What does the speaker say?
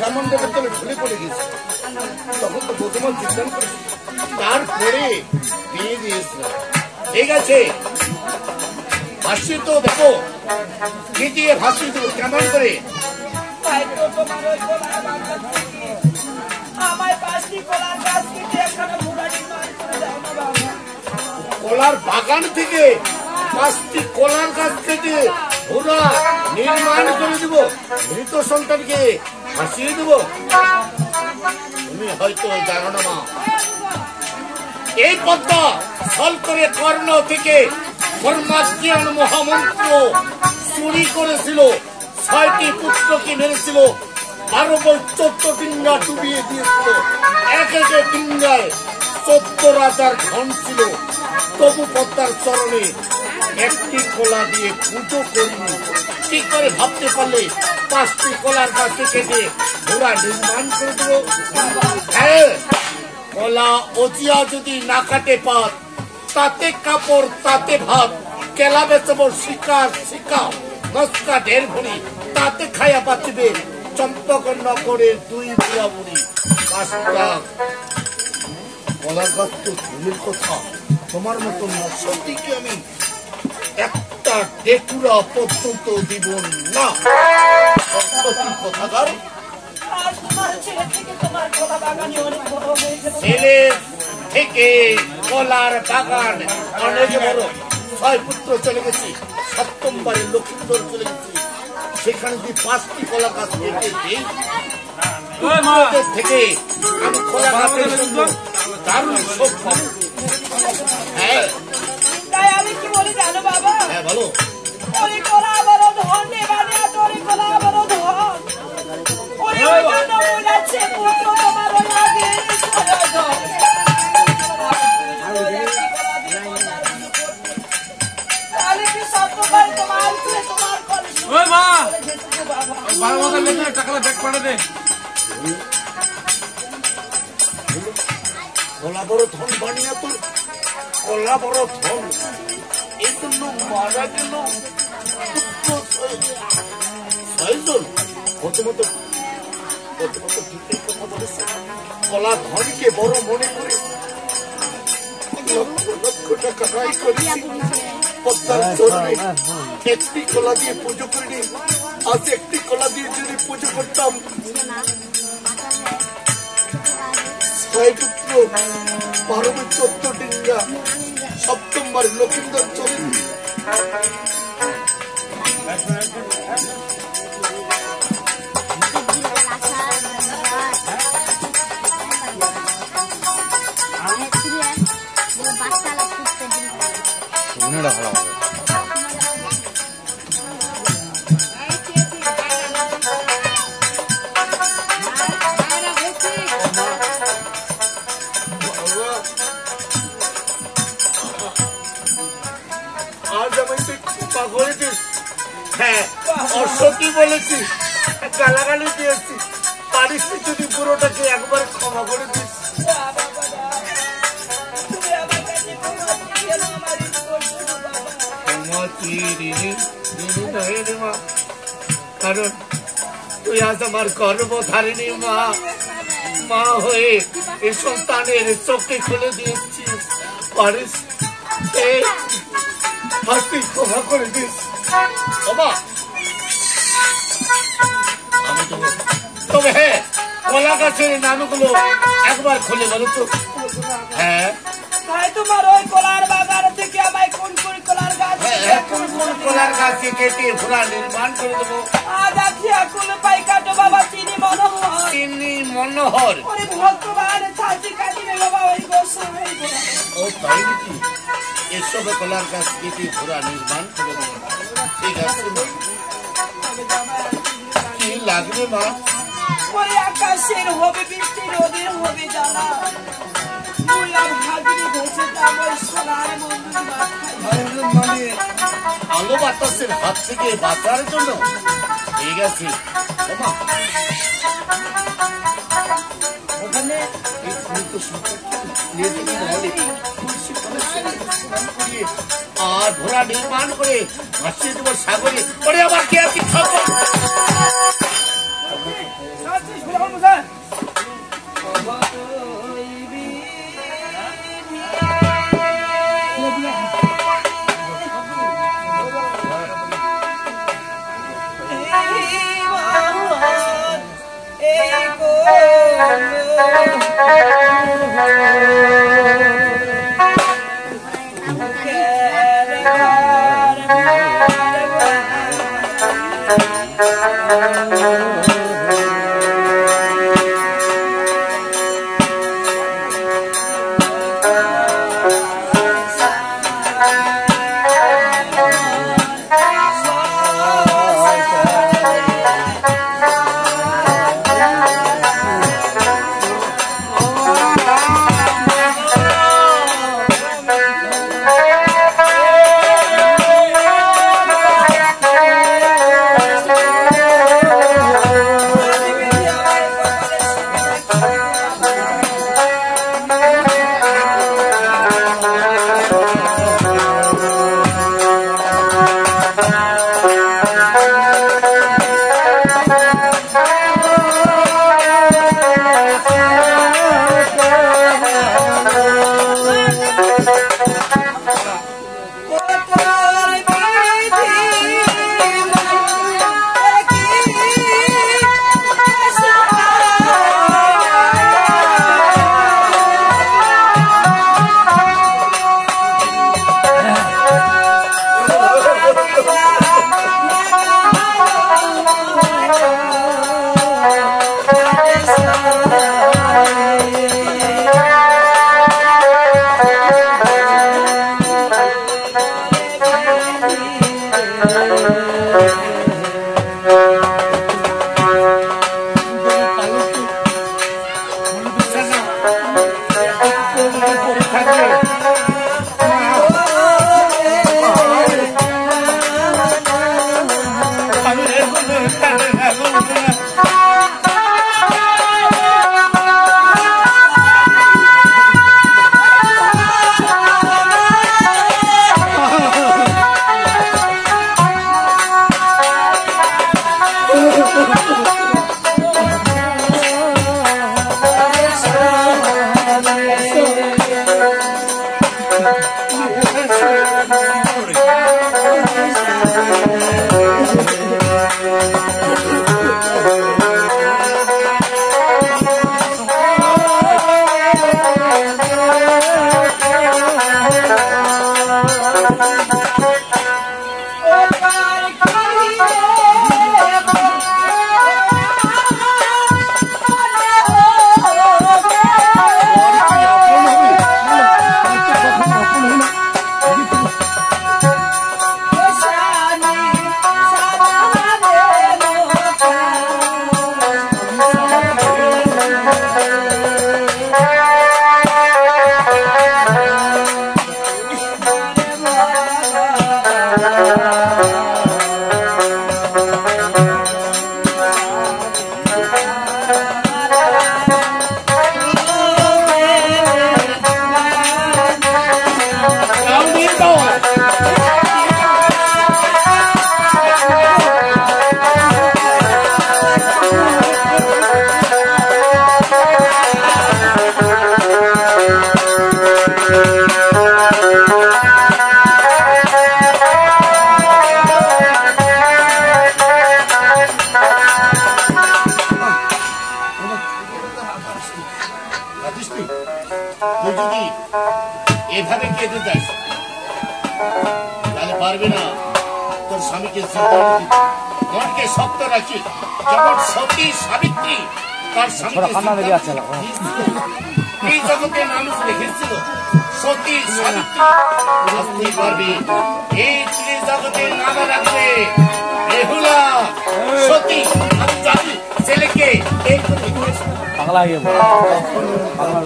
সামান দেবের তলে ঢুলে পড়ে গেছে। তখন তো প্রথম সিদ্ধান্ত তারপরে বিয়ে দিয়েছিল। ঠিক আছে, ভাসিয়ে তো দেখো, কেটিয়ে ভাসিয়ে দেবো কেমন করে। কলার বাগান থেকে 5টি কলার গাছ কেটে ঘোড়া নির্মাণ করে দেব, মৃত সন্তানকে ভাসিয়ে দেব। তুমি হয়তো জানো না মা, এই পদ্মা ছল করে কর্ণ থেকে ধর্মাজ্ঞান মহামন্ত্র চুরি করেছিল, 6টি পুত্রকে মেরেছিল, 12 বই 14 ডিঙ্গা ডুবিয়ে দিয়েছিল। এক এক ডিঙ্গায় 14 রাজার ধন ছিল। তবু পদ্মার চরণে একটি কলা দিয়ে পুজো করিনি। ঠিক করে ভাবতে পারলে 5টি কলার গাছে কেটে ঘোড়া নির্মাণ করে দেব। হ্যাঁ, কলা অজিয়া যদি না কাটে পাত, তাতে কাপড় তাতে ভাত, কেলা বেচব শিকার শিকা নস্কা 1.5 ভরি, তাতে খায়া বাঁচবে চম্পকর নগরের 2 বুড়া বুড়ি। 5টা কলার গাছ তো ভূমির কথা, তোমার মতো নশটিকে আমি একটা ডেকুরা পর্যন্ত দিব না। কথাকার ছেলে থেকে কলার বাগান অনেক বড়। 6 পুত্র চলে গেছি, 7ম বারে লক্ষ্মীন্দর চলে গেছি। সেখানে যদি 5টি কলা গাছ কেটে দিই থেকে আমি কলা গাছের জন্য দারুণ শোক পাবো। হ্যাঁ, তাই আমি কি বলি জানো বাবা? হ্যাঁ বলো। ওই কলা বড় ধন নেবানে, তোর কলা বড় ধন। ওই জন্য বলেছে পুত্র তোমার লাগে সরদ। তাহলে কি সত্যবার তোমার ছেলে তোমার করে? ওই মা, 12 মাথা লেগে টাকাটা ব্যাগ পাঠা দে। কলা বড় ধন বানিয়ে তোর কলা বড় ধন, এই জন্য মারা গেল 6জন। প্রথমত কথা বলেছে, কলা ধনকে বড় মনে করে লক্ষ লক্ষ টাকা রায় করেছি। পদ্মার চরণে একটি কলা দিয়ে পুজো করিনি, আজ একটি কলা দিয়ে যদি পুজো করতাম 6 পুত্র 12 বই 14 ডিঙ্গা 7ম বার লক্ষ্মীন্দর চলে। আজ আমাকে ক্ষমা করে দিস। হ্যাঁ, অসতী বলেছি, গালাগালি দিয়েছি, পারিস যদি পুরোটাকে একবার ক্ষমা করে দিস। কারণ তুই আজ আমার গর্ভধারিণী মা, মা হয়ে এই সন্তানের চোখে খুলে দিয়েছিস। পারিস তুই ক্ষমা করে দিস। তবে হ্যাঁ, কলা গাছের নামগুলো একবার খুলে বলো তো। হ্যাঁ, তোমার ওই কলার বাগান থেকে আমায় কোন কোন কলার গাছ, কোন কোন কলার গাছে কেটে ঘোড়া নির্মাণ করে দেবো। আজ আছি এখন পাই কাটো বাবা চিনি মনোহর, চিনি মনোহর। ওরে ভগবান ছাতি কাটিবে বাবা ওই গোসাই। ও তাই নাকি? এসব কলার গাছ কেটে ঘোড়া নির্মাণ করে দেবো। ঠিক আছে, কি লাগবে মা? ওই আকাশের হবে বৃষ্টি, রোদের হবে জ্বালা, আলো বাতাসের হাত থেকে বাঁচার জন্য। ঠিক আছে, ওখানে আর ঘোড়া নির্মাণ করে ভাসিয়ে দেবো সাগরে। আবার কে আছে? যাচ্ছিস ফুল মুসা এভাবে কেঁদে যাস তাহলে পারবে না তোর স্বামীকে মনকে শক্ত রাখি যেমন সতী সাবিত্রী তার স্বামীকে এই জগতে মানুষ রেখেছিল সতী সাবিত্রী আসতে পারবে এই জগতে নামা রাখবে বেহুলা সতী আমি জানি ছেলেকে এই পাগলা হয়ে পাগলা